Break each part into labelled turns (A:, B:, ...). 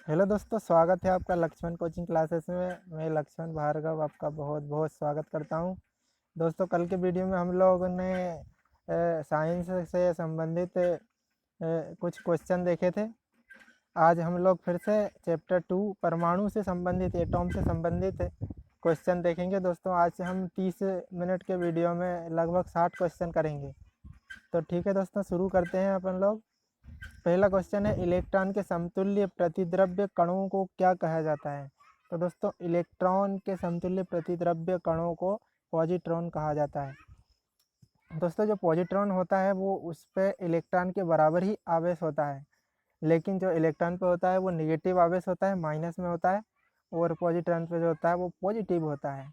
A: Hello दोस्तों, स्वागत है आपका लक्ष्मण कोचिंग क्लासेस में। मैं लक्ष्मण भार्गव आपका बहुत बहुत स्वागत करता हूं। दोस्तों, कल के वीडियो में हम लोगों ने साइंस से संबंधित कुछ क्वेश्चन देखे थे। आज हम लोग फिर से चैप्टर 2 परमाणु से संबंधित, एटॉम से संबंधित क्वेश्चन देखेंगे। दोस्तों, आज हम 30 मिनट के वीडियो में लगभग 60 क्वेश्चन करेंगे। तो ठीक है दोस्तों, शुरू करते हैं अपन लोग। पहला क्वेश्चन है, इलेक्ट्रॉन के समतुल्य प्रतिद्रव्य कणों को क्या कहा जाता है। तो दोस्तों, इलेक्ट्रॉन के समतुल्य प्रतिद्रव्य कणों को पॉजिट्रॉन कहा जाता है। दोस्तों, जो पॉजिट्रॉन होता है वो उस पर इलेक्ट्रॉन के बराबर ही आवेश होता है, लेकिन जो इलेक्ट्रॉन पे होता है वो निगेटिव आवेश होता है, माइनस में होता है। और पॉजिट्रॉन पे जो होता है वो पॉजिटिव होता है।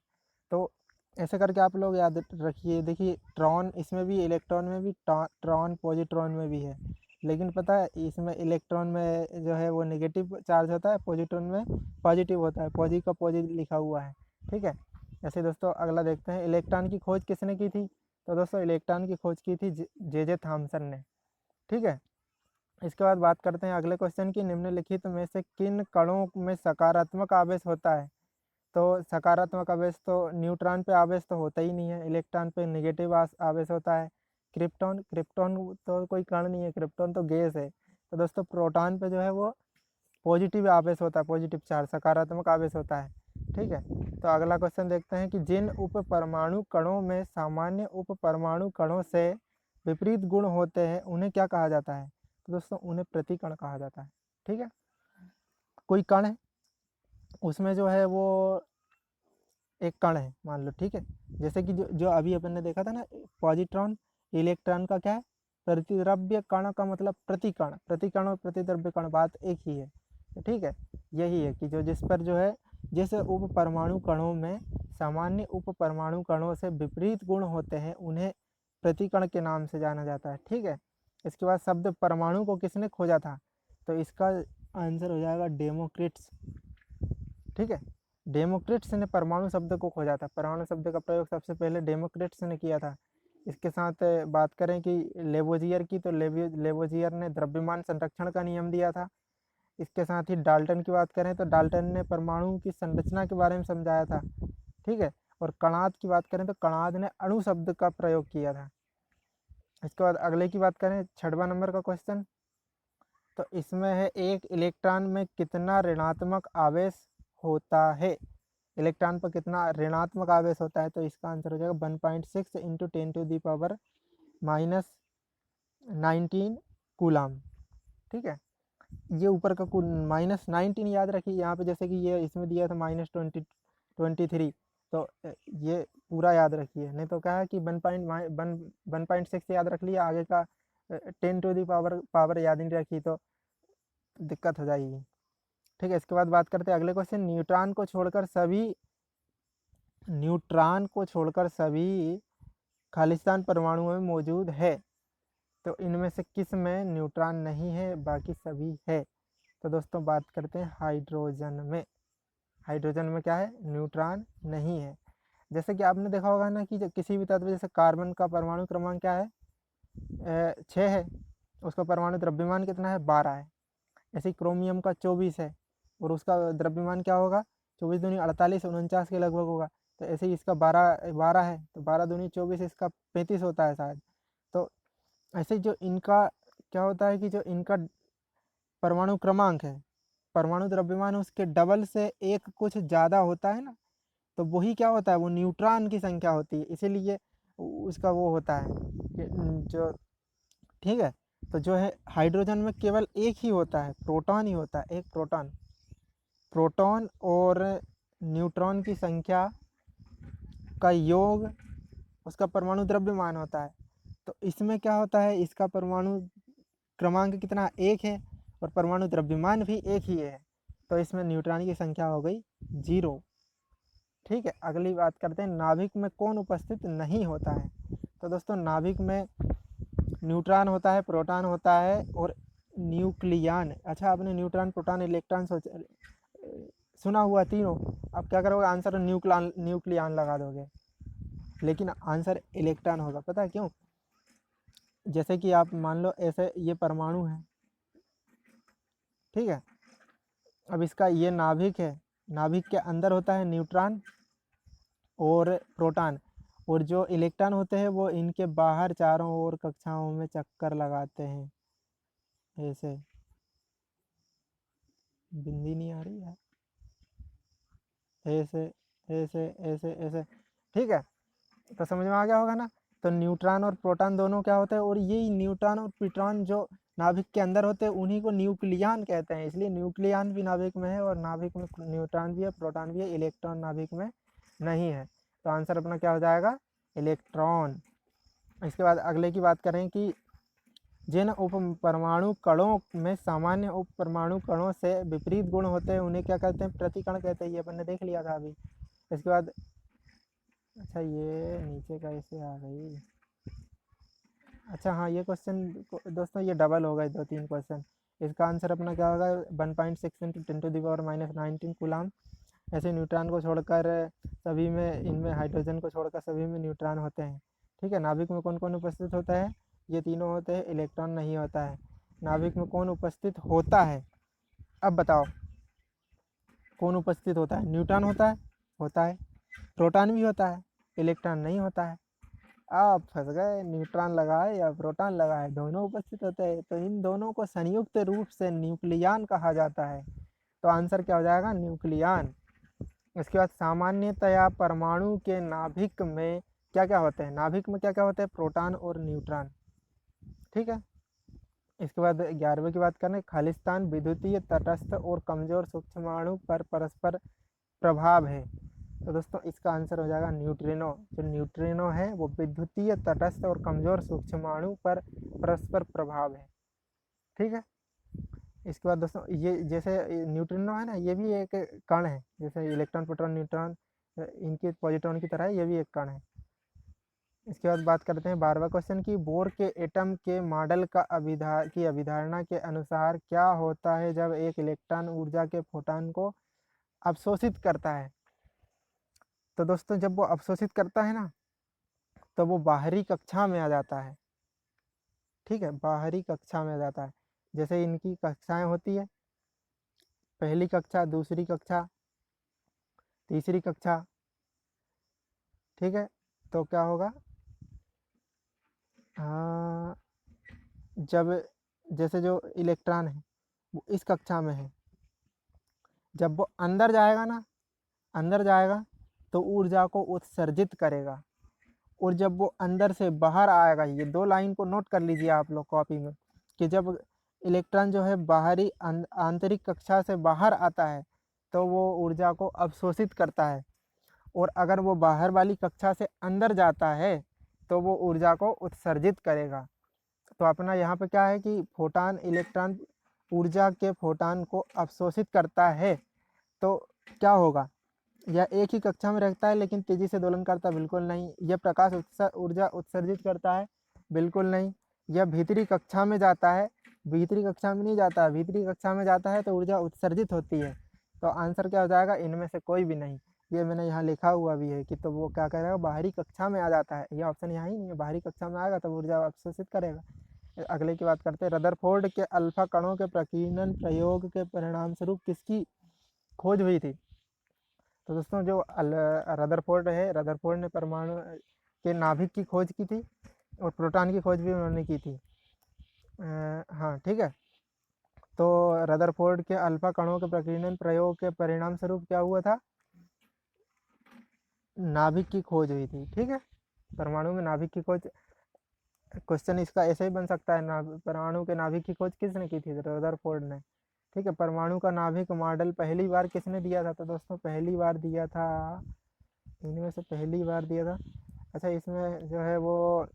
A: तो ऐसे करके आप लोग याद रखिए। देखिए, ट्रॉन इसमें भी, इलेक्ट्रॉन में भी, ट्रॉन पॉजिट्रॉन में भी है। लेकिन पता है, इसमें इलेक्ट्रॉन में जो है वो नेगेटिव चार्ज होता है, पॉजिट्रॉन में पॉजिटिव होता है। पॉजिटिव का पॉजिटिव लिखा हुआ है। ठीक है। ऐसे दोस्तों, अगला देखते हैं, इलेक्ट्रॉन की खोज किसने की थी। तो दोस्तों, इलेक्ट्रॉन की खोज की थी जे थॉमसन ने। ठीक है। इसके बाद बात करते हैं अगले क्वेश्चन की, निम्नलिखित में से किन कणों में सकारात्मक आवेश होता है। तो सकारात्मक आवेश तो न्यूट्रॉन पे आवेश तो होता ही नहीं है, इलेक्ट्रॉन पे नेगेटिव आवेश होता है। क्रिप्टॉन क्रिप्टॉन तो कोई कण नहीं है, क्रिप्टॉन तो गैस है। तो दोस्तों, प्रोटॉन पे जो है वो पॉजिटिव आवेश होता है, पॉजिटिव चार्ज, सकारात्मक आवेश होता है। ठीक है। तो अगला क्वेश्चन देखते हैं कि जिन उप परमाणु कणों में सामान्य उप परमाणु कणों से विपरीत गुण होते हैं उन्हें क्या कहा जाता है। तो दोस्तों, उन्हें प्रतिकण कहा जाता है। ठीक है। कोई कण है, उसमें जो है वो एक कण है मान लो। ठीक है। जैसे कि जो जो अभी अपन ने देखा था ना, पॉजिट्रॉन, इलेक्ट्रॉन का क्या है, प्रतिद्रव्य कण का मतलब प्रतिकण। प्रतिकण और प्रतिद्रव्य कण बात एक ही है। तो ठीक है, यही है कि जो जिस पर जो है, जिस उप परमाणु कणों में सामान्य उप परमाणु कणों से विपरीत गुण होते हैं उन्हें प्रतिकण के नाम से जाना जाता है। ठीक है। इसके बाद शब्द परमाणु को किसने खोजा था। तो इसका आंसर हो जाएगा डेमोक्रिट्स। ठीक है। डेमोक्रिट्स ने परमाणु शब्द को खोजा था। परमाणु शब्द का प्रयोग सबसे पहले डेमोक्रिट्स ने किया था। इसके साथ बात करें कि लेवोजियर की, तो लेवोजियर ने द्रव्यमान संरक्षण का नियम दिया था। इसके साथ ही डाल्टन की बात करें तो डाल्टन ने परमाणु की संरचना के बारे में समझाया था। ठीक है। और कणाद की बात करें तो कणाद ने अणु शब्द का प्रयोग किया था। इसके बाद अगले की बात करें, 6वां नंबर का क्वेश्चन। तो इसमें है, एक इलेक्ट्रॉन में कितना ऋणात्मक आवेश होता है। इलेक्ट्रॉन पर कितना ऋणात्मक आवेश होता है। तो इसका आंसर हो जाएगा 1.6 इंटू 10⁻19 कूलाम। ठीक है। ये ऊपर का -19 याद रखिए। यहाँ पे जैसे कि ये इसमें दिया था -23, तो ये पूरा याद रखिए। नहीं तो क्या है कि 1.6 याद रख लिया, आगे का 10 टू दी पावर याद नहीं रखी तो दिक्कत हो जाएगी। ठीक है। इसके बाद बात करते हैं अगले क्वेश्चन, न्यूट्रॉन को छोड़कर सभी खालिस्तान परमाणुओं में मौजूद है। तो इनमें से किस में न्यूट्रॉन नहीं है, बाकी सभी है। तो दोस्तों, बात करते हैं हाइड्रोजन में। हाइड्रोजन में क्या है, न्यूट्रॉन नहीं है। जैसे कि आपने देखा होगा ना कि किसी भी तत्व, जैसे कार्बन का परमाणु क्रमांक क्या है, 6 है। उसका परमाणु द्रव्यमान कितना है, 12 है। ऐसे ही क्रोमियम का 24 है, और उसका द्रव्यमान क्या होगा, 24 दूनी 48, 49 के लगभग होगा। तो ऐसे ही इसका 12 12 है, तो 12 दूनी 24, इसका 35 होता है शायद। तो ऐसे जो इनका क्या होता है कि जो इनका परमाणु क्रमांक है, परमाणु द्रव्यमान उसके डबल से एक कुछ ज़्यादा होता है ना, तो वही क्या होता है, वो न्यूट्रॉन की संख्या होती है। इसीलिए उसका वो होता है कि जो, ठीक है। तो जो है हाइड्रोजन में केवल एक ही होता है, प्रोटॉन ही होता है, एक प्रोटॉन। प्रोटॉन और न्यूट्रॉन की संख्या का योग उसका परमाणु द्रव्यमान होता है। तो इसमें क्या होता है, इसका परमाणु क्रमांक कितना, एक है, और परमाणु द्रव्यमान भी एक ही है। तो इसमें न्यूट्रॉन की संख्या हो गई 0। ठीक है। अगली बात करते हैं, नाभिक में कौन उपस्थित नहीं होता है। तो दोस्तों, नाभिक में न्यूट्रॉन होता है, प्रोटॉन होता है, और न्यूक्लियन। अच्छा, आपने न्यूट्रॉन, प्रोटॉन, इलेक्ट्रॉन सुना हुआ तीनों। अब क्या करोगे, आंसर न्यूक्लियन लगा दोगे, लेकिन आंसर इलेक्ट्रॉन होगा। पता है क्यों। जैसे कि आप मान लो ऐसे ये परमाणु है, ठीक है। अब इसका ये नाभिक है, नाभिक के अंदर होता है न्यूट्रॉन और प्रोटॉन, और जो इलेक्ट्रॉन होते हैं वो इनके बाहर चारों ओर कक्षाओं में चक्कर लगाते हैं। ऐसे बिंदी नहीं आ रही है, ऐसे ऐसे ऐसे ऐसे, ठीक है। तो समझ में आ गया होगा ना। तो न्यूट्रॉन और प्रोटॉन दोनों क्या होते हैं, और यही न्यूट्रॉन और प्रोटॉन जो नाभिक के अंदर होते हैं उन्हीं को न्यूक्लियन कहते हैं। इसलिए न्यूक्लियन भी नाभिक में है, और नाभिक में न्यूट्रॉन भी है, प्रोटॉन भी है, इलेक्ट्रॉन नाभिक में नहीं है। तो आंसर अपना क्या हो जाएगा, इलेक्ट्रॉन। इसके बाद अगले की बात करें कि जिन उप परमाणु कणों में सामान्य उप परमाणु कणों से विपरीत गुण होते हैं उन्हें क्या कहते हैं, प्रतिकण कहते हैं। ये अपन ने देख लिया था अभी। इसके बाद अच्छा ये नीचे का ऐसे आ गई। अच्छा हाँ, ये क्वेश्चन दोस्तों ये डबल हो गए, 2-3 क्वेश्चन। इसका आंसर अपना क्या होगा, 1.6 × 10⁻⁻19 कूलाम। ऐसे न्यूट्रॉन को छोड़कर सभी में, इनमें हाइड्रोजन को छोड़कर सभी में न्यूट्रॉन होते हैं। ठीक है। नाभिक में कौन कौन उपस्थित होता है, ये तीनों होते हैं, इलेक्ट्रॉन नहीं होता है। नाभिक में कौन उपस्थित होता है, अब बताओ कौन उपस्थित होता है। न्यूट्रॉन होता है, प्रोटॉन भी होता है, इलेक्ट्रॉन नहीं होता है। आप फंस गए, न्यूट्रॉन लगाए या प्रोटॉन लगाए, दोनों उपस्थित होते हैं। तो इन दोनों को संयुक्त रूप से न्यूक्लियन कहा जाता है। तो आंसर क्या हो जाएगा, न्यूक्लियन। इसके बाद सामान्यतया परमाणु के नाभिक में क्या क्या होते हैं, नाभिक में क्या क्या होते हैं, प्रोटॉन और न्यूट्रॉन। ठीक है। इसके बाद 11वें की बात करें, खालिस्तान विद्युतीय तटस्थ और कमजोर सूक्ष्माणु पर परस्पर प्रभाव है। तो दोस्तों इसका आंसर हो जाएगा न्यूट्रिनो। जो न्यूट्रिनो है वो विद्युतीय तटस्थ और कमजोर सूक्ष्माणु पर परस्पर प्रभाव है। ठीक है। इसके बाद दोस्तों ये जैसे न्यूट्रिनो है ना, ये भी एक कण है, जैसे इलेक्ट्रॉन प्रोटॉन न्यूट्रॉन इनके पॉजिट्रॉन की तरह ये भी एक कण है। इसके बाद बात करते हैं 12वां क्वेश्चन की, बोर के एटम के मॉडल का अभिधारणा के अनुसार क्या होता है जब एक इलेक्ट्रॉन ऊर्जा के फोटॉन को अवशोषित करता है। तो दोस्तों जब वो अवशोषित करता है ना, तो वो बाहरी कक्षा में आ जाता है। ठीक है, बाहरी कक्षा में आ जाता है। जैसे इनकी कक्षाएं होती है, पहली कक्षा, दूसरी कक्षा, तीसरी कक्षा। ठीक है। तो क्या होगा, हाँ, जब जैसे जो इलेक्ट्रॉन है वो इस कक्षा में है, जब वो अंदर जाएगा ना, अंदर जाएगा तो ऊर्जा को उत्सर्जित करेगा। और जब वो अंदर से बाहर आएगा, ये 2 लाइन को नोट कर लीजिए आप लोग कॉपी में, कि जब इलेक्ट्रॉन जो है बाहरी आंतरिक कक्षा से बाहर आता है तो वो ऊर्जा को अवशोषित करता है, और अगर वो बाहर वाली कक्षा से अंदर जाता है तो वो ऊर्जा को उत्सर्जित करेगा। तो अपना यहाँ पे क्या है कि फोटॉन इलेक्ट्रॉन ऊर्जा के फोटॉन को अवशोषित करता है, तो क्या होगा, यह एक ही कक्षा में रहता है लेकिन तेजी से दोलन करता है, बिल्कुल नहीं। यह प्रकाश ऊर्जा उत्सर्जित करता है, बिल्कुल नहीं। यह भीतरी कक्षा में जाता है, भीतरी कक्षा में नहीं जाता है, भीतरी कक्षा में जाता है तो ऊर्जा उत्सर्जित होती है। तो आंसर क्या हो जाएगा, इनमें से कोई भी नहीं। ये मैंने यहाँ लिखा हुआ भी है कि, तो वो क्या करेगा, बाहरी कक्षा में आ जाता है। ये ऑप्शन यहाँ ही नहीं है, बाहरी कक्षा में आएगा तो ऊर्जा अवशोषित करेगा। अगले की बात करते हैं, रदरफोर्ड के अल्फा कणों के प्रकीर्णन प्रयोग के परिणाम स्वरूप किसकी खोज हुई थी। तो दोस्तों जो रदरफोर्ड है, रदरफोर्ड ने परमाणु के नाभिक की खोज की थी, और प्रोटॉन की खोज भी उन्होंने की थी। हाँ ठीक है। तो रदरफोर्ड के अल्फा कणों के प्रकीर्णन प्रयोग के परिणाम स्वरूप क्या हुआ था, नाभिक की खोज हुई थी। ठीक है, परमाणु में नाभिक की खोज। क्वेश्चन इसका ऐसे ही बन सकता है, परमाणु के नाभिक की खोज किसने की थी, रदरफोर्ड ने। ठीक है। परमाणु का नाभिक मॉडल पहली बार किसने दिया था, तो दोस्तों पहली बार दिया था, इनमें से पहली बार दिया था, अच्छा इसमें जो है वो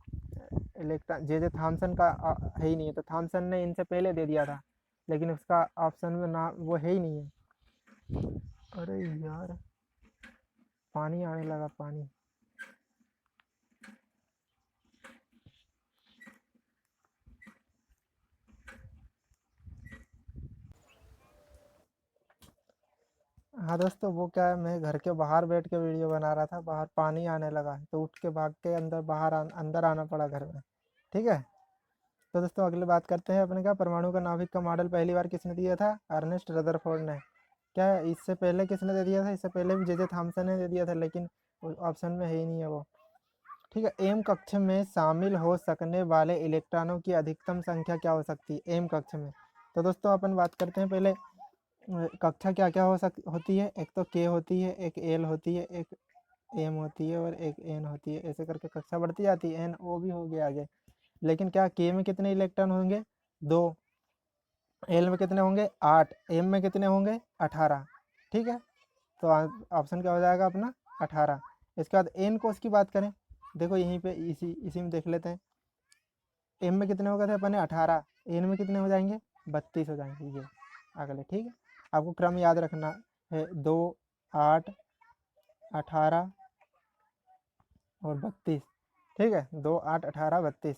A: इलेक्ट्रॉन जे थॉमसन का है ही नहीं है, तो थॉमसन ने इनसे पहले दे दिया था, लेकिन उसका ऑप्शन में ना वो है ही नहीं है। अरे यार, पानी आने लगा, पानी। हाँ दोस्तों, वो क्या है, मैं घर के बाहर बैठ के वीडियो बना रहा था, बाहर पानी आने लगा तो उठ के भाग के अंदर अंदर आना पड़ा घर में। ठीक है। तो दोस्तों अगले बात करते हैं अपने, क्या परमाणु का नाभिक का मॉडल पहली बार किसने दिया था, अर्नेस्ट रदरफोर्ड ने। क्या है, इससे पहले किसने दे दिया था, इससे पहले भी जे थॉमसन ने दे दिया था, लेकिन ऑप्शन में है ही नहीं है वो। ठीक है, एम कक्ष में शामिल हो सकने वाले इलेक्ट्रॉनों की अधिकतम संख्या क्या हो सकती है एम कक्ष में। तो दोस्तों अपन बात करते हैं पहले कक्षा क्या क्या होती है। एक तो के होती है, एक एल होती है, एक एम होती है और एक एन होती है। ऐसे करके कक्षा बढ़ती जाती है, एन ओ भी हो गया आगे। लेकिन क्या के में कितने इलेक्ट्रॉन होंगे, 2, एल में कितने होंगे 8, एम में कितने होंगे 18। ठीक है, तो ऑप्शन क्या हो जाएगा अपना 18। इसके बाद एन कोष की बात करें, देखो यहीं पे इसी में देख लेते हैं। एम में कितने हो गए थे अपन ने 18, एन में कितने हो जाएंगे 32 हो जाएंगे ये अगले। ठीक है, आपको क्रम याद रखना है, 2, 8, 18 और 32। ठीक है, 2, 8, 18, 32।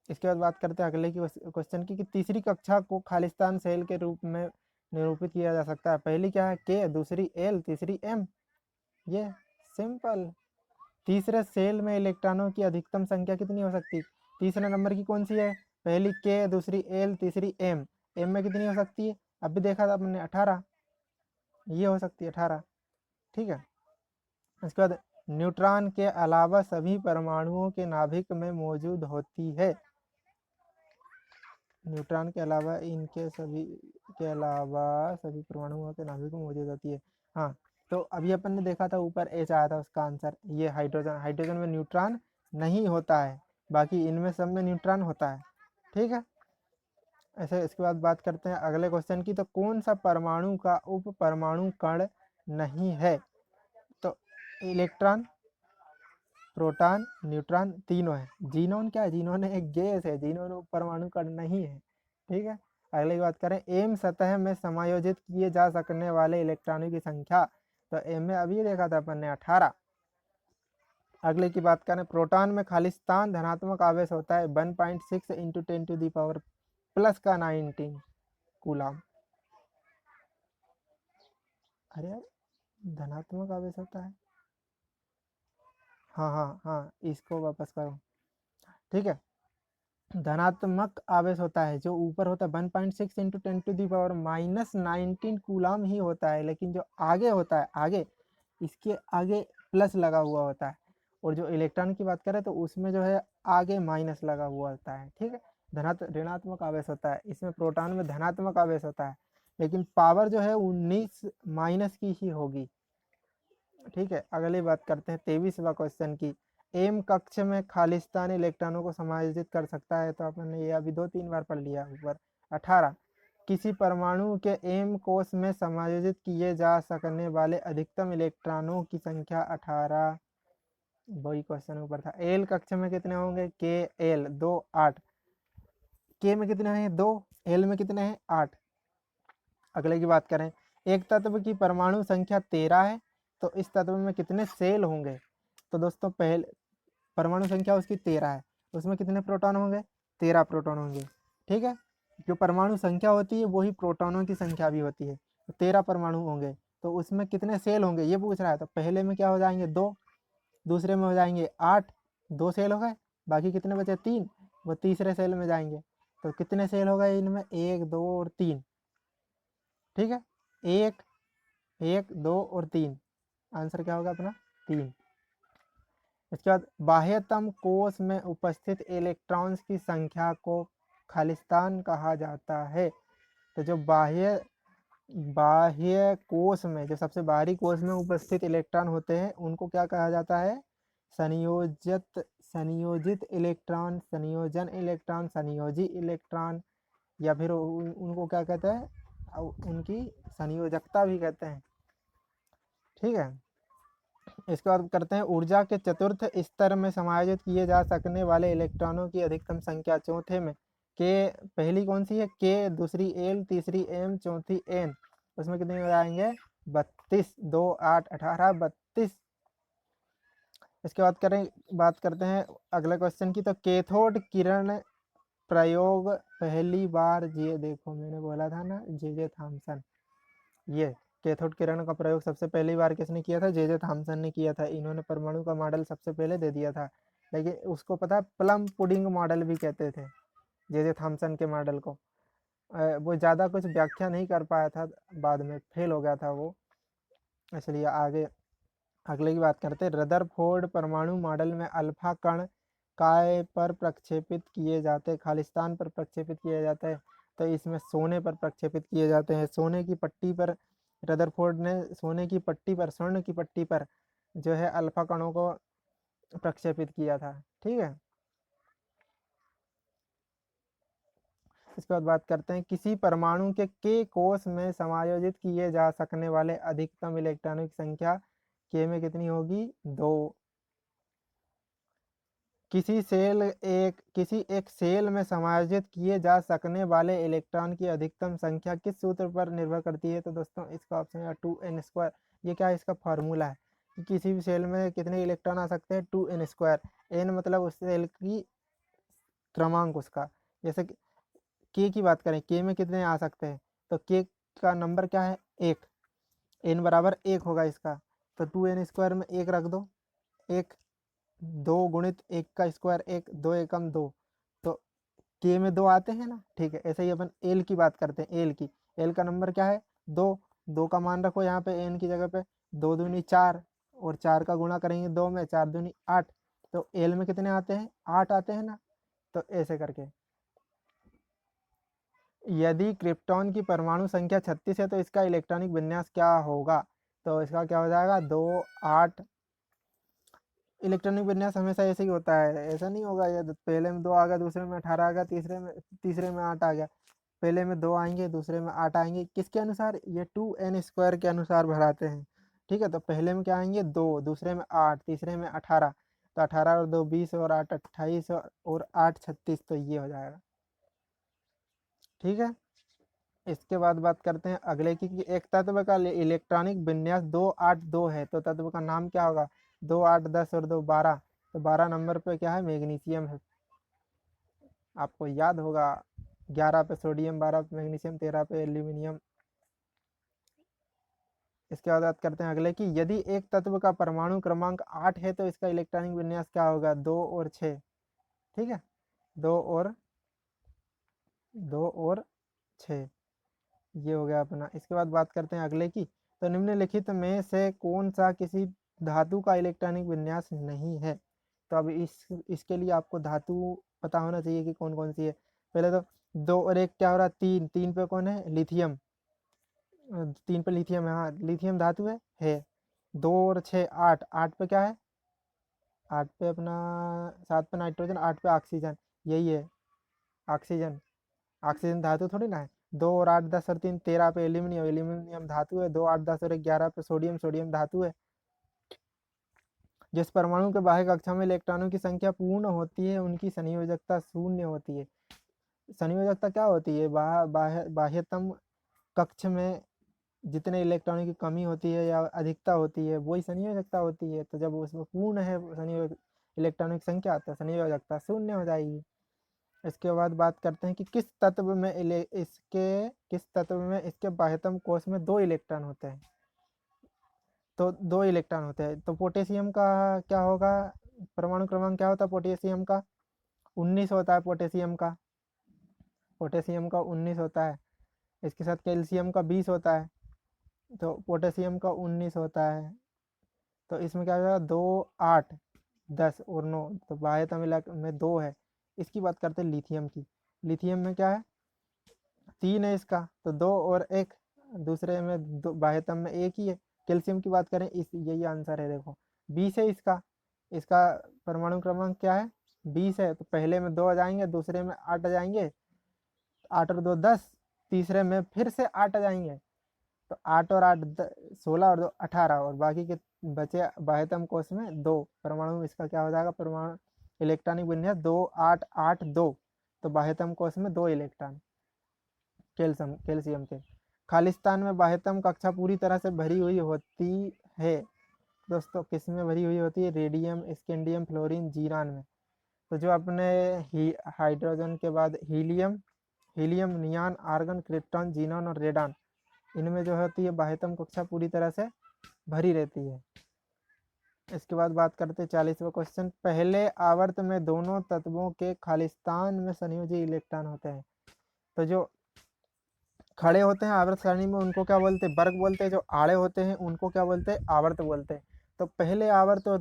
A: इसके बाद बात करते हैं अगले की क्वेश्चन की कि तीसरी कक्षा को खालिस्तान सेल के रूप में निरूपित किया जा सकता है। पहली क्या है के, दूसरी एल, तीसरी एम। ये सिंपल। तीसरे सेल में इलेक्ट्रॉनों की अधिकतम संख्या कितनी हो सकती है, तीसरे नंबर की कौन सी है, पहली के, दूसरी एल, तीसरी एम। एम में कितनी हो सकती है, अभी देखा था अपने 18, ये हो सकती है 18। ठीक है, इसके बाद न्यूट्रॉन के अलावा सभी परमाणुओं के नाभिक में मौजूद होती है। न्यूट्रॉन के अलावा सभी परमाणुओं के नाभिक में मौजूद होती है। हाँ, तो अभी अपन ने देखा था ऊपर एच आया था, उसका आंसर ये हाइड्रोजन। हाइड्रोजन में न्यूट्रॉन नहीं होता है, बाकी इनमें सब में न्यूट्रॉन होता है। ठीक है, ऐसे इसके बाद बात करते हैं अगले क्वेश्चन की। तो कौन सा परमाणु का उप परमाणु कण नहीं है, तो इलेक्ट्रॉन, प्रोटॉन, न्यूट्रॉन तीनों है। जीनोन क्या है, जीनोन एक गैस है, जीनोन परमाणु कण नहीं है। ठीक है, अगले की बात करें, एम सतह में समायोजित किए जा सकने वाले इलेक्ट्रॉनों की संख्या। तो एम में अभी देखा था अपन ने 18। अगले की बात करें, प्रोटॉन में खालिस्तान धनात्मक आवेश होता है 1.6 इंटू 10⁻⁻+ का 19 कूलम। अरे यार, धनात्मक आवेश होता है, हाँ हाँ हाँ, इसको वापस करो। ठीक है, धनात्मक आवेश होता है जो ऊपर होता है 1.6 इंटू 10⁻⁻19 कूलम ही होता है। लेकिन जो आगे होता है, आगे इसके आगे प्लस लगा हुआ होता है। और जो इलेक्ट्रॉन की बात करें तो उसमें जो है आगे माइनस लगा हुआ होता है। ठीक है, ऋणात्मक आवेश होता है, इसमें प्रोटॉन में धनात्मक आवेश होता है, लेकिन पावर जो है 19 माइनस की ही होगी। ठीक है, अगली बात करते हैं 23वां क्वेश्चन की। एम कक्ष में खालिस्तान इलेक्ट्रॉनों को समायोजित कर सकता है, तो आपने ये अभी 2-3 बार पढ़ लिया ऊपर। 18, किसी परमाणु के एम कोष में समायोजित किए जा सकने वाले अधिकतम इलेक्ट्रॉनों की संख्या 18। वही क्वेश्चन ऊपर था। एल कक्ष में कितने होंगे, के एल 2, 8। के में कितने हैं 2, एल में कितने हैं 8। अगले की बात करें, एक तत्व की परमाणु संख्या 13 है, तो इस तत्व में कितने सेल होंगे। तो दोस्तों पहले परमाणु संख्या उसकी 13 है, उसमें कितने प्रोटॉन होंगे, 13 प्रोटॉन होंगे। ठीक है, जो परमाणु संख्या होती है वही प्रोटॉनों की संख्या भी होती है। तो 13 परमाणु होंगे, तो उसमें कितने सेल होंगे ये पूछ रहा है। तो पहले में क्या हो जाएंगे 2, दूसरे में हो जाएंगे 8, 2 सेल हो गए, बाकी कितने बचे 3, वो तीसरे सेल में जाएंगे। तो कितने सेल हो गए इनमें, 1, 2 और 3। ठीक है, 1, 1, 2 और 3, आंसर क्या होगा अपना 3। इसके बाद बाह्यतम कोष में उपस्थित इलेक्ट्रॉन्स की संख्या को खालिस्तान कहा जाता है। तो जो बाह्य कोष में, जो सबसे बाहरी कोष में उपस्थित इलेक्ट्रॉन होते हैं उनको क्या कहा जाता है, संयोजित इलेक्ट्रॉन, संयोजन इलेक्ट्रॉन, संयोजी इलेक्ट्रॉन, या फिर उनको क्या कहते हैं, उनकी संयोजकता भी कहते हैं। ठीक है, इसके बाद करते हैं ऊर्जा के चतुर्थ स्तर में समायोजित किए जा सकने वाले इलेक्ट्रॉनों की अधिकतम संख्या। चौथे में के, पहली कौन सी है के, दूसरी एल, तीसरी एम, चौथी एन। उसमें कितने हो जाएंगे 32, 2, 8, 18, 32। इसके बाद बात करते हैं अगले क्वेश्चन की। तो कैथोड किरण प्रयोग पहली बार, ये देखो मैंने बोला था ना जे थॉमसन, ये कैथोड किरण का प्रयोग सबसे पहली बार किसने किया था, जे थॉमसन ने किया था। इन्होंने परमाणु का मॉडल सबसे पहले दे दिया था, लेकिन उसको पता है प्लम पुडिंग मॉडल भी कहते थे जे थॉमसन के मॉडल को। वो ज़्यादा कुछ व्याख्या नहीं कर पाया था, बाद में फेल हो गया था वो, इसलिए आगे अगले की बात करते हैं। रदरफोर्ड परमाणु मॉडल में अल्फा कण काय पर प्रक्षेपित किए जाते हैं, खालिस्तान पर प्रक्षेपित किए जाते हैं, तो इसमें सोने पर प्रक्षेपित किए जाते हैं। सोने की पट्टी पर रदरफोर्ड ने सोने की पट्टी पर, स्वर्ण की पट्टी पर जो है अल्फा कणों को प्रक्षेपित किया था। ठीक है, इसके बाद बात करते हैं किसी परमाणु के कोष में समायोजित किए जा सकने वाले अधिकतम इलेक्ट्रॉनों की संख्या के में कितनी होगी? 2। किसी एक सेल में समायोजित किए जा सकने वाले इलेक्ट्रॉन की अधिकतम संख्या किस सूत्र पर निर्भर करती है? तो दोस्तों इसका ऑप्शन है 2n²। ये क्या है? इसका फॉर्मूला है कि किसी भी सेल में कितने इलेक्ट्रॉन आ सकते हैं? 2n²। n मतलब उस सेल की क्रमांक उसका। जैसे के की बात करें, के में कितने आ सकते हैं, तो के का नंबर क्या है? 1। n बराबर 1 होगा इसका, तो 2n² में 1 रख दो। 1 2 गुणित 1 का स्क्वायर 1, 2 एकम 2, तो के में 2 आते हैं ना। ठीक है, ऐसे ही अपन एल की बात करते हैं। एल की, एल का नंबर क्या है? 2। 2 का मान रखो यहाँ पे एन की जगह पे, 2 दूनी 4, और 4 का गुणा करेंगे 2 में, 4 दूनी 8, तो एल में कितने आते हैं? 8 आते हैं ना। तो ऐसे करके, यदि क्रिप्टॉन की परमाणु संख्या 36 है तो इसका इलेक्ट्रॉनिक विन्यास क्या होगा? तो इसका क्या हो जाएगा? 2 8। इलेक्ट्रॉनिक विन्यास हमेशा ऐसे ही होता है, ऐसा नहीं होगा ये पहले में 2 आ गया, दूसरे में 18 आ गया, तीसरे में 8 आ गया। पहले में 2 आएंगे, दूसरे में 8 आएंगे, किसके अनुसार? ये 2n² के अनुसार भराते हैं। ठीक है, तो पहले में क्या आएंगे? 2, दूसरे में 8, तीसरे में 18, तो 18 और 2 20 और 8 28 और 8 36, तो ये हो जाएगा। ठीक है, इसके बाद बात करते हैं अगले की कि एक तत्व का इलेक्ट्रॉनिक विन्यास 2 8 2 है, तो तत्व का नाम क्या होगा? 2 8 10 और 2 12, तो 12 नंबर पे क्या है? मैग्नीशियम है, आपको याद होगा। 11 पे सोडियम, 12 पे मैग्नीशियम, 13 पे एल्यूमिनियम। इसके बाद बात करते हैं अगले की, यदि एक तत्व का परमाणु क्रमांक 8 है तो इसका इलेक्ट्रॉनिक विन्यास क्या होगा? 2 और 6। ठीक है, 2 और 6, ये हो गया अपना। इसके बाद बात करते हैं अगले की, तो निम्नलिखित में से कौन सा किसी धातु का इलेक्ट्रॉनिक विन्यास नहीं है? तो अब इसके लिए आपको धातु पता होना चाहिए कि कौन कौन सी है। पहले तो 2 और 1 क्या हो रहा है? 3। 3 पे कौन है? लिथियम। 3 पे लिथियम है, हाँ लिथियम धातु है। 2 और 6 8, 8 पे क्या है? 8 पे अपना, 7 पे नाइट्रोजन, 8 पे ऑक्सीजन, यही है ऑक्सीजन। ऑक्सीजन धातु थोड़ी ना है। 2 और 8 10 और 3 13 पे एल्यूमिनियम, एल्यूमिनियम धातु है। 2 8 10 और 11 पे सोडियम, सोडियम धातु है। जिस परमाणु के बाह्य कक्षा में इलेक्ट्रॉनों की संख्या पूर्ण होती है उनकी संयोजकता शून्य होती है। संयोजकता क्या होती है? बाह्यतम कक्ष में जितने इलेक्ट्रॉनों की कमी होती है या अधिकता होती है वही संयोजकता होती है। तो जब उसमें पूर्ण है संयोग इलेक्ट्रॉनों की संख्या, तो संयोजकता शून्य हो जाएगी। इसके बाद बात करते हैं कि किस तत्व में इसके बाह्यतम कोश में 2 इलेक्ट्रॉन होते हैं? तो 2 इलेक्ट्रॉन होते हैं, तो पोटेशियम का क्या होगा? परमाणु क्रमांक क्या होता है पोटेशियम का? 19 होता है पोटेशियम का। पोटेशियम का 19 होता है। इसके साथ कैल्शियम का 20 होता है, तो पोटेशियम का 19 होता है। तो इसमें क्या होगा? 2 8 10 और 9, तो बाह्यतम इलेक्ट्रॉन में 2 है। इसकी बात करते हैं लिथियम की। लिथियम में क्या है? 3 है इसका, तो 2 और 1, दूसरे में बाह्यतम में 1 ही है। कैल्शियम की बात करें, इस यही आंसर है, देखो 20 है इसका। इसका परमाणु क्रमांक क्या है? 20 है, तो पहले में 2 आ जाएंगे, दूसरे में 8 आ जाएंगे, 8 और 2 10, तीसरे में फिर से 8 आ जाएंगे, तो 8 और 8 16 और 2 18, और बाकी के बचे बाह्यतम कोश में 2 परमाणु। इसका क्या हो जाएगा? परमाणु इलेक्ट्रॉनिक विन्यास 2 8 8 2, तो बाह्यतम कोश में 2 इलेक्ट्रॉन कैल्शियम के। खालिस्तान में बाह्यतम कक्षा पूरी तरह से भरी हुई होती है दोस्तों, किस में भरी हुई होती है? रेडियम, स्कैंडियम, फ्लोरीन, जीरान में। तो जो अपने हाइड्रोजन के बाद हीलियम, नियान, आर्गन, क्रिप्टॉन, जीनॉन और रेडॉन, इनमें जो होती है बाह्यतम कक्षा पूरी तरह से भरी रहती है। इसके बाद बात करते हैं 40वां क्वेश्चन, पहले आवर्त में दोनों तत्वों के खालिस्तान में संयोजी इलेक्ट्रॉन होते हैं। तो जो खड़े होते हैं आवर्त सारणी में उनको क्या बोलते हैं, वर्ग बोलते हैं। जो आड़े होते हैं उनको क्या बोलते हैं, आवर्त बोलते हैं। तो पहले आवर्त और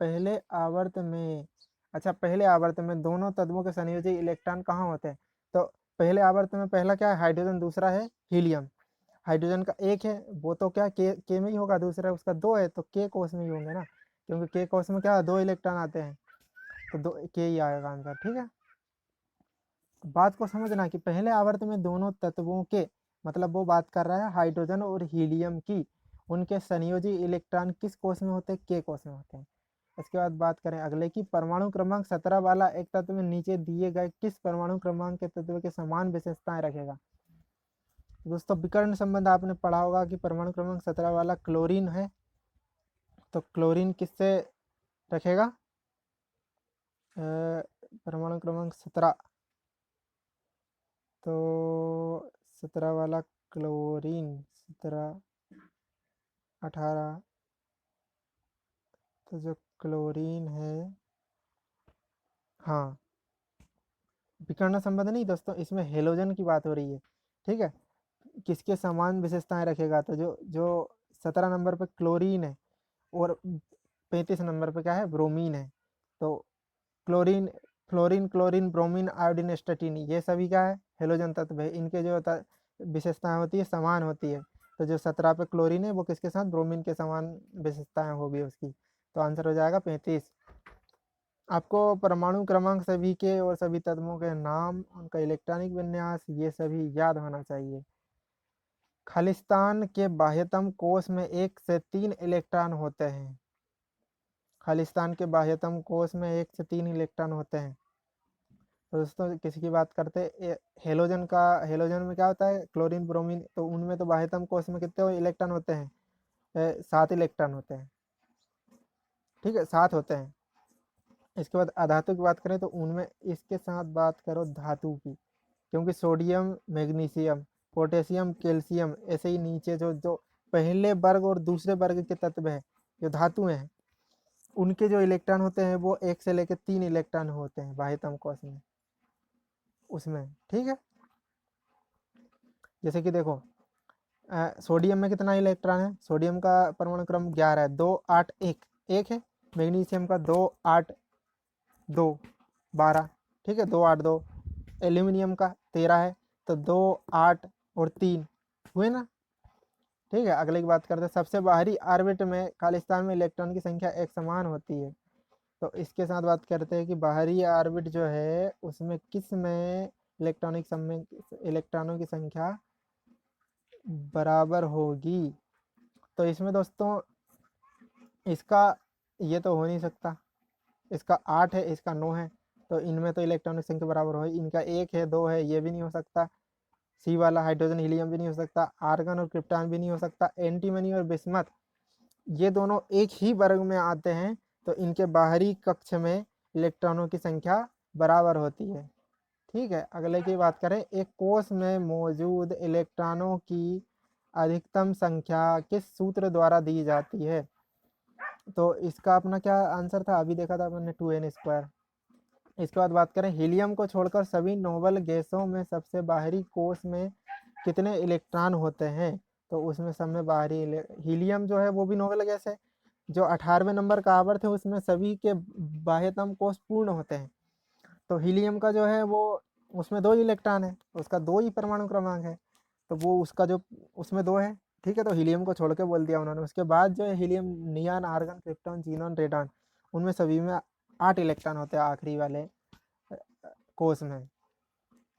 A: पहले आवर्त में, अच्छा पहले आवर्त में दोनों तत्वों के संयोजी इलेक्ट्रॉन कहाँ होते हैं? तो पहले आवर्त में पहला क्या है, हाइड्रोजन, दूसरा है हीलियम। हाइड्रोजन का एक है, वो तो क्या के में ही होगा, दूसरा उसका दो है तो के कोष में ही होंगे ना, क्योंकि के कोष में क्या दो इलेक्ट्रॉन आते हैं, तो दो के ही आएगा आंसर। ठीक है, बात को समझना कि पहले आवर्त में दोनों तत्वों के, मतलब वो बात कर रहा है हाइड्रोजन और हीलियम की, उनके संयोजी इलेक्ट्रॉन किस कोष में होते हैं, के कोष में होते हैं। इसके बाद बात करें अगले की, परमाणु क्रमांक 17 वाला एक तत्व में नीचे दिए गए किस परमाणु क्रमांक के तत्व के समान विशेषताएं रखेगा? दोस्तों विकर्ण संबंध आपने पढ़ा होगा कि परमाणु क्रमांक 17 वाला क्लोरीन है, तो क्लोरीन किससे रखेगा? परमाणु क्रमांक 17, तो 17 वाला क्लोरीन, 17, 18, तो जो क्लोरीन है, हाँ विकर्ण संबंध नहीं दोस्तों, इसमें हेलोजन की बात हो रही है। ठीक है, किसके समान विशेषताएं रखेगा, तो जो जो 17 नंबर पे क्लोरीन है और 35 नंबर पे क्या है, ब्रोमीन है। तो chlorine, fluorine, chlorine, bromine, iodine, statin, ये सभी क्या है, हेलोजन तत्व है। इनके जो विशेषताएं होती है समान होती है। तो जो 17 पे क्लोरीन है वो किसके साथ, ब्रोमीन के समान विशेषताएं होगी उसकी। तो आंसर हो जाएगा 35। आपको परमाणु क्रमांक सभी के और सभी तत्वों के नाम, उनका इलेक्ट्रॉनिक विन्यास, ये सभी याद होना चाहिए। खालिस्तान के बाह्यतम कोष में 1 से 3 इलेक्ट्रॉन होते हैं। खालिस्तान के बाह्यतम कोष में 1 से 3 इलेक्ट्रॉन होते हैं। तो दोस्तों किसी की बात करते हैं हेलोजन का, हेलोजन में क्या होता है, क्लोरीन, ब्रोमीन, तो उनमें तो बाह्यतम कोष में कितने इलेक्ट्रॉन होते हैं, 7 इलेक्ट्रॉन होते हैं। ठीक है, 7 होते हैं। इसके बाद अधातु की बात करें तो उनमें, इसके साथ बात करो धातु की, क्योंकि सोडियम, मैग्नीशियम, पोटेशियम, कैल्शियम, ऐसे ही नीचे जो जो पहले वर्ग और दूसरे वर्ग के तत्व हैं, जो धातु हैं, उनके जो इलेक्ट्रॉन होते हैं वो 1 से लेकर 3 इलेक्ट्रॉन होते हैं बाह्यतम कोष में उसमें। ठीक है, जैसे कि देखो सोडियम में कितना इलेक्ट्रॉन है, सोडियम का परमाणु क्रम 11 है, 2 8 1 1 है। मैग्नीशियम का 2 8 2 12, ठीक है, 2 8 2। एल्यूमिनियम का 13 है, तो 2 8 और 3 हुए ना। ठीक है, अगले की बात करते हैं, सबसे बाहरी ऑर्बिट में खालिस्तान में इलेक्ट्रॉन की संख्या एक समान होती है। तो इसके साथ बात करते हैं कि बाहरी ऑर्बिट जो है उसमें किस में इलेक्ट्रॉनिक समय इलेक्ट्रॉनों की संख्या बराबर होगी। तो इसमें दोस्तों इसका ये तो हो नहीं सकता, इसका 8 है, इसका 9 है, तो इनमें तो इलेक्ट्रॉनिक संख्या बराबर हो, इनका 1 है 2 है, ये भी नहीं हो सकता। सी वाला हाइड्रोजन हीलियम भी नहीं हो सकता, आर्गन और क्रिप्टॉन भी नहीं हो सकता, एंटीमनी और बिस्मथ ये दोनों एक ही वर्ग में आते हैं, तो इनके बाहरी कक्ष में इलेक्ट्रॉनों की संख्या बराबर होती है। ठीक है, अगले की बात करें, एक कोष में मौजूद इलेक्ट्रॉनों की अधिकतम संख्या किस सूत्र द्वारा दी जाती है? तो इसका अपना क्या आंसर था, अभी देखा था अपने 2n²। इसके बाद बात करें, हीलियम को छोड़कर सभी नोबल गैसों में सबसे बाहरी कोष में कितने इलेक्ट्रॉन होते हैं? तो उसमें सब में बाहरी हीलियम जो है वो भी नोबल गैस है। जो 18वें नंबर का आवर्त है उसमें सभी के बाह्यतम कोष पूर्ण होते हैं। तो हीलियम का जो है वो, उसमें 2 इलेक्ट्रॉन है, उसका 2 ही परमाणु क्रमांक है, तो वो उसका जो उसमें 2 है। ठीक है, तो हीलियम को छोड़ के बोल दिया उन्होंने। उसके बाद जो है helium, neon, argon, krypton, xenon, radon, उनमें सभी में 8 इलेक्ट्रॉन होते हैं आखिरी वाले कोष में।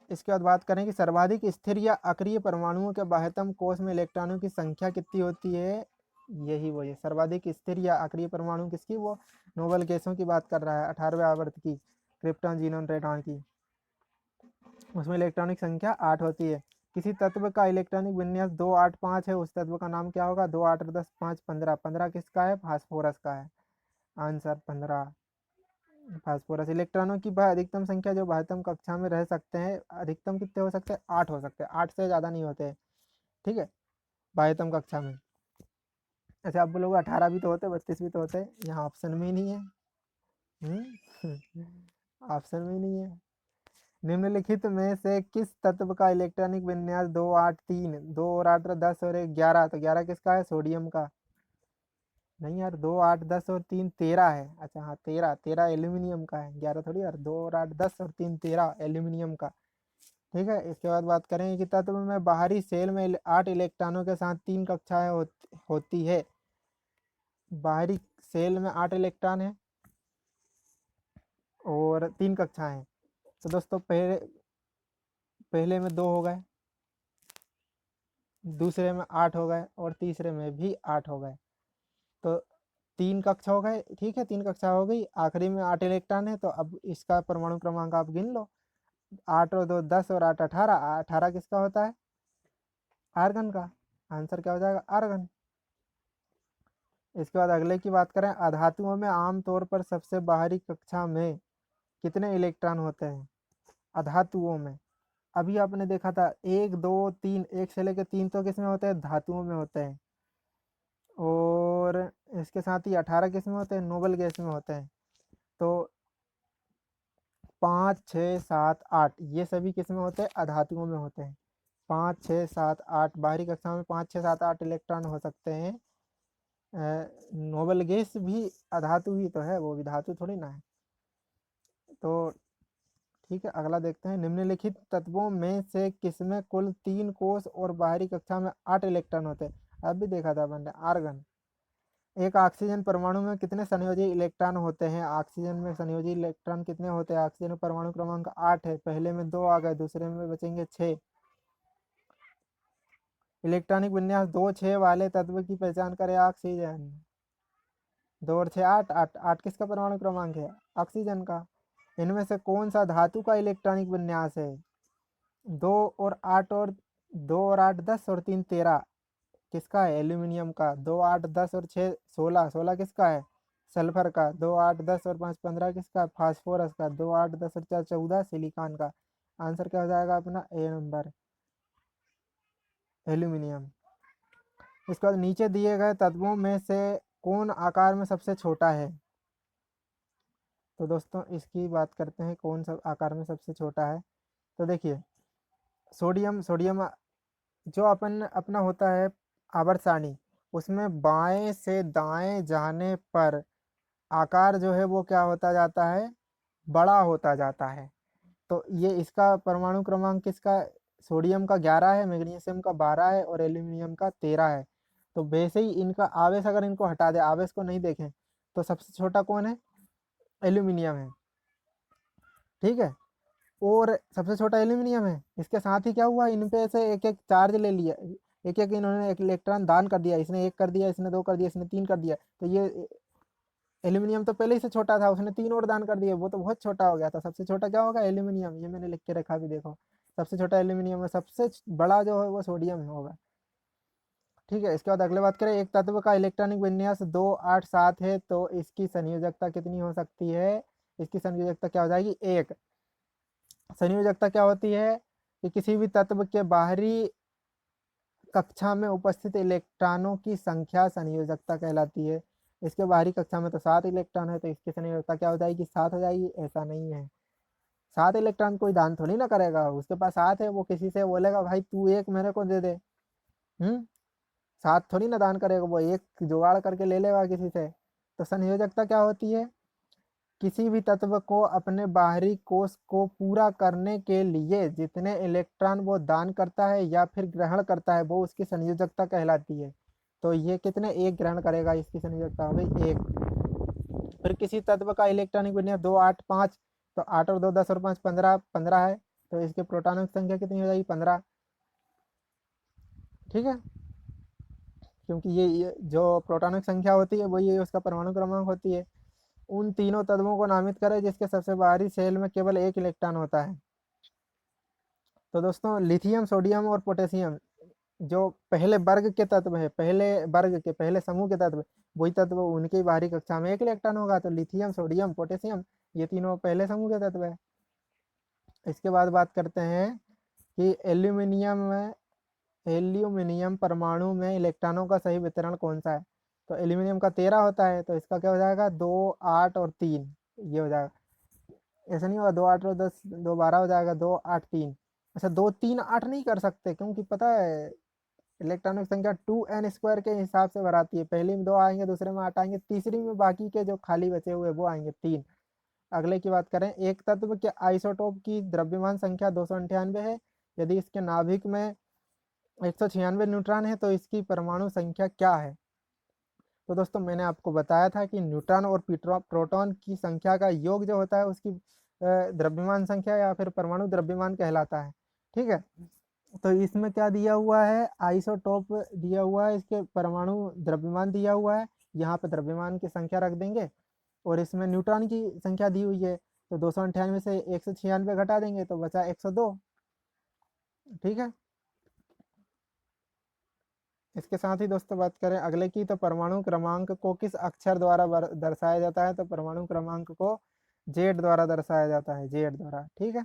A: इसके बाद बात करें कि सर्वाधिक स्थिर या अक्रिय परमाणुओं के बाह्यतम कोष में इलेक्ट्रॉनों की संख्या कितनी होती है? यही वो, ये सर्वाधिक स्थिर या अक्रिय परमाणु किसकी, वो नोबल गैसों की बात कर रहा है, 18वें आवर्त की, क्रिप्टॉन, जीनॉन, रेडॉन की। उसमें इलेक्ट्रॉनिक संख्या 8 होती है। किसी तत्व का इलेक्ट्रॉनिक विन्यास 2 8 5 है, उस तत्व का नाम क्या होगा? 2 8 10 5 15, 15 किसका है? फास्फोरस का है। Answer 15 phosphorus. इलेक्ट्रॉनों की वह अधिकतम संख्या जो बाह्यतम कक्षा में रह सकते हैं, अधिकतम कितने हो सकते हैं? 8 हो सकते हैं, 8 से ज़्यादा नहीं होते। ठीक है, बाह्यतम कक्षा में। ऐसे आप बोलोगे 18 भी तो होते, 32 भी तो होते, यहाँ ऑप्शन में ही नहीं है। ऑप्शन में ही नहीं है। निम्नलिखित में से किस तत्व का इलेक्ट्रॉनिक विन्यास 2 8 3, 2 और 8 10 और 1 11, तो 11 किसका है? सोडियम का। नहीं यार, 2 8 10 और 3 13 है। अच्छा हाँ, 13 13 एल्यूमिनियम का है, 11 थोड़ी यार। 2 और 8 10 और 3 13 एल्यूमिनियम का। ठीक है, इसके बाद बात करें कि तत्व में बाहरी सेल में 8 इलेक्ट्रॉनों के साथ 3 कक्षाएं होती है। बाहरी सेल में 8 इलेक्ट्रॉन है और 3 कक्षाएं हैं। तो दोस्तों पहले में 2 हो गए, दूसरे में 8 हो गए और तीसरे में भी 8 हो गए। तो 3 कक्षा हो गए। ठीक है, 3 कक्षा हो गई, आखिरी में 8 इलेक्ट्रॉन है। तो अब इसका परमाणु क्रमांक आप गिन लो। 8 और 2 10 और 8 18। 18 किसका होता है? आर्गन का। आंसर क्या हो जाएगा? आर्गन। इसके बाद अगले की बात करें, अधातुओं में आमतौर पर सबसे बाहरी कक्षा में कितने इलेक्ट्रॉन होते हैं? अधातुओं में अभी आपने देखा था 1 2 3, 1 से लेकर 3 तो किसमें होते हैं? धातुओं में होते हैं। और इसके साथ ही 18 किसमें होते हैं? नोबल गैस में होते हैं। तो 5 6 7 8 ये सभी किसमें होते हैं? अधातुओं में होते हैं। 5 6 7 8 बाहरी कक्षा में 5 6 7 8 इलेक्ट्रॉन हो सकते हैं। नोबल गैस भी अधातु ही तो है, वो भी धातु थोड़ी ना है। तो ठीक है, अगला देखते हैं। निम्नलिखित तत्वों में से किसमें कुल 3 कोष और बाहरी कक्षा में 8 इलेक्ट्रॉन होते हैं? अब भी देखा था अपन ने, आर्गन। एक ऑक्सीजन परमाणु में कितने संयोजी इलेक्ट्रॉन होते हैं? ऑक्सीजन में संयोजी इलेक्ट्रॉन कितने होते हैं? ऑक्सीजन में परमाणु क्रमांक 8 है, पहले में 2 आ गए, दूसरे में बचेंगे 6। इलेक्ट्रॉनिक विन्यास 2 6 वाले तत्व की पहचान करें। ऑक्सीजन। 2 और 6 8 8 8 किसका परमाणु क्रमांक है? ऑक्सीजन का। इनमें से कौन सा धातु का इलेक्ट्रॉनिक विन्यास है? 2 और 8 और 2 और 8 10 और 3 13 किसका है? एल्यूमिनियम का। 2 8 10 और 6 16, 16 किसका है? सल्फर का। 2 8 10 और 5 15 किसका? फास्फोरस का। 2 8 10 और 4 14 सिलिकॉन का। आंसर क्या हो जाएगा अपना? ए नंबर, एल्यूमिनियम। इसके बाद नीचे दिए गए तत्वों में से कौन आकार में सबसे छोटा है? तो दोस्तों इसकी बात करते हैं, कौन सा आकार में सबसे छोटा है। तो देखिए, सोडियम। सोडियम जो अपन अपना होता है आवर्त सारणी, उसमें बाएं से दाएं जाने पर आकार जो है वो क्या होता जाता है? बड़ा होता जाता है। तो ये इसका परमाणु क्रमांक किसका? सोडियम का 11 है, मैग्नीशियम का 12 है और एल्यूमिनियम का 13 है। तो वैसे ही इनका आवेश, अगर इनको हटा दे, आवेश को नहीं देखें, तो सबसे छोटा कौन है? एल्यूमिनियम है। ठीक है, और सबसे छोटा एल्यूमिनियम है। इसके साथ ही क्या हुआ, इन पे से एक एक चार्ज ले लिया, एक एक इन्होंने एक इलेक्ट्रॉन दान कर दिया। इसने 1 कर दिया, इसने 2 कर दिया, इसने 3 कर दिया। तो ये एल्यूमिनियम तो पहले ही से छोटा था, उसने 3 और दान कर दिए, वो तो बहुत छोटा हो गया था। सबसे छोटा क्या होगा? एल्यूमिनियम। ये मैंने लिख के रखा भी, देखो। सबसे छोटा एल्यूमिनियम है, सबसे बड़ा जो है वो सोडियम होगा। ठीक है, इसके बाद अगले बात करें, एक तत्व का इलेक्ट्रॉनिक विन्यास 2 8 7 है, तो इसकी संयोजकता कितनी हो सकती है? इसकी संयोजकता क्या हो जाएगी? 1। संयोजकता क्या होती है कि किसी भी तत्व के बाहरी कक्षा में उपस्थित इलेक्ट्रॉनों की संख्या संयोजकता कहलाती है। इसके बाहरी कक्षा में तो 7 इलेक्ट्रॉन है, तो इसकी संयोजकता क्या हो जाएगी? 7 हो जाएगी। ऐसा नहीं है, 7 इलेक्ट्रॉन कोई दान थोड़ी ना करेगा। उसके पास 7 है, वो किसी से बोलेगा भाई तू एक मेरे को दे दे। 7 थोड़ी ना दान करेगा, वो एक जुगाड़ करके ले लेगा किसी से। तो संयोजकता क्या होती है? किसी भी तत्व को अपने बाहरी कोष को पूरा करने के लिए जितने इलेक्ट्रॉन वो दान करता है या फिर ग्रहण करता है, वो उसकी संयोजकता कहलाती है। तो ये कितने? 1 ग्रहण करेगा, इसकी संयोजकता हो गई 1। फिर किसी तत्व का इलेक्ट्रॉनिक विन्यास 2 8 5, तो 8 और 2 10 और 5 15 15 है। तो इसके प्रोटॉनों की संख्या कितनी हो जाएगी? 15। ठीक है, क्योंकि ये जो प्रोटॉनों की संख्या होती है वही ये उसका परमाणु क्रमांक होती है। उन तीनों तत्वों को नामित करें जिसके सबसे बाहरी सेल में केवल 1 इलेक्ट्रॉन होता है। तो दोस्तों लिथियम, सोडियम और पोटेशियम जो पहले वर्ग के तत्व है, पहले वर्ग के पहले समूह के तत्व, वही तत्व उनकी बाहरी कक्षा में 1 इलेक्ट्रॉन होगा। तो लिथियम, सोडियम, पोटेशियम ये तीनों पहले समूह के तत्व है। इसके बाद बात करते हैं कि एल्यूमिनियम परमाणु में इलेक्ट्रॉनों का सही वितरण कौन सा है? तो एल्यूमिनियम का 13 होता है, तो इसका क्या हो जाएगा? 2 8 और 3 ये हो जाएगा। ऐसा नहीं होगा 2 8 और 10 2 12 हो जाएगा, 2 8 3। अच्छा 2 3 8 नहीं कर सकते, क्योंकि पता है इलेक्ट्रॉनिक संख्या 2n² के हिसाब से भराती है। पहली में 2 आएंगे, दूसरे में 8 आएंगे, तीसरी में बाकी के जो खाली बचे हुए वो आएंगे 3। अगले की बात करें, एक तत्व के आइसोटोप की द्रव्यमान संख्या 298 है। यदि इसके नाभिक में 196 न्यूट्रॉन है तो इसकी परमाणु संख्या क्या है? तो दोस्तों मैंने आपको बताया था कि न्यूट्रॉन और प्रोटॉन की संख्या का योग जो होता है उसकी द्रव्यमान संख्या या फिर परमाणु द्रव्यमान कहलाता है। ठीक है, तो इसमें क्या दिया हुआ है, आइसोटोप दिया हुआ है, इसके परमाणु द्रव्यमान दिया हुआ है, यहाँ पे द्रव्यमान की संख्या रख देंगे, और इसमें न्यूट्रॉन की संख्या दी हुई है, तो 298 से 196 घटा देंगे तो बचा 102। ठीक है, इसके साथ ही दोस्तों बात करें अगले की, तो परमाणु क्रमांक को किस अक्षर द्वारा दर्शाया जाता है? तो परमाणु क्रमांक को जेड द्वारा दर्शाया जाता है, जेड द्वारा। ठीक है,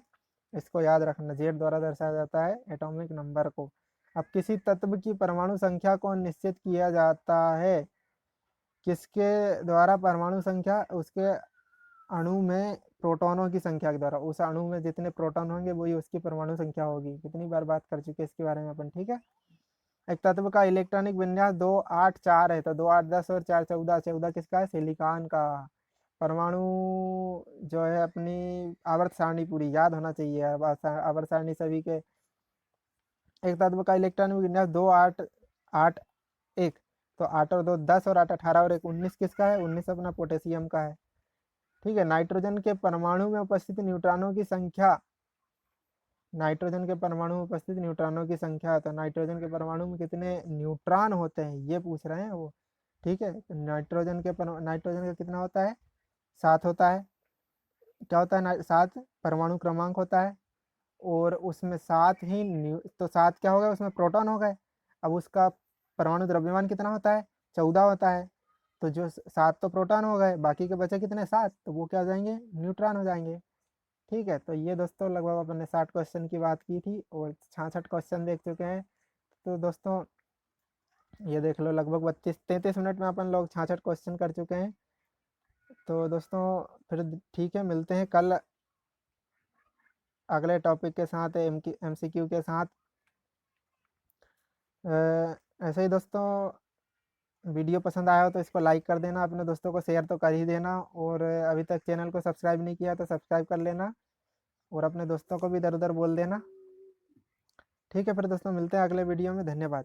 A: इसको याद रखना, जेड द्वारा दर्शाया जाता है एटॉमिक नंबर को। अब किसी तत्व की परमाणु संख्या को निश्चित किया जाता है किसके द्वारा? परमाणु संख्या उसके अणु में प्रोटॉनों की संख्या के द्वारा। उस अणु में जितने प्रोटॉन होंगे वही उसकी परमाणु संख्या होगी। कितनी बार बात कर चुके हैं इसके बारे में अपन। ठीक है, एक तत्व का इलेक्ट्रॉनिक विन्यास 2 8 4 है, तो 2 8 10 और 4 14। 14 किसका है? सिलिकॉन का। परमाणु जो है अपनी आवर्त सारणी पूरी याद होना चाहिए, आवर्त सारणी सभी के। एक तत्व का इलेक्ट्रॉनिक विन्यास 2 8 8 1, तो 8 और 2 10 और 8 18 और 1 19 किसका है? 19 अपना पोटेशियम का है। ठीक है, नाइट्रोजन के परमाणु में उपस्थित न्यूट्रॉनों की संख्या, नाइट्रोजन के परमाणु में उपस्थित न्यूट्रॉनों की संख्या, तो नाइट्रोजन के परमाणु में कितने न्यूट्रॉन होते हैं ये पूछ रहे हैं वो। ठीक है, तो नाइट्रोजन का कितना होता है? 7 होता है। क्या होता है? 7 परमाणु क्रमांक होता है, और उसमें 7 ही तो 7 क्या हो गए? उसमें प्रोटॉन हो गए। अब उसका परमाणु द्रव्यमान कितना होता है? 14 होता है। तो जो 7 तो प्रोटॉन हो गए, बाकी के बचे कितने? 7, तो वो क्या हो जाएंगे? न्यूट्रॉन हो जाएंगे। ठीक है, तो ये दोस्तों लगभग अपन ने 60 क्वेश्चन की बात की थी और 66 क्वेश्चन देख चुके हैं। तो दोस्तों ये देख लो, लगभग 32 33 मिनट में अपन लोग 66 क्वेश्चन कर चुके हैं। तो दोस्तों फिर ठीक है, मिलते हैं कल अगले टॉपिक के साथ, MCQ के साथ। ऐसे ही दोस्तों वीडियो पसंद आया हो तो इसको लाइक कर देना, अपने दोस्तों को शेयर तो कर ही देना, और अभी तक चैनल को सब्सक्राइब नहीं किया तो सब्सक्राइब कर लेना, और अपने दोस्तों को भी इधर उधर बोल देना। ठीक है, फिर दोस्तों मिलते हैं अगले वीडियो में। धन्यवाद।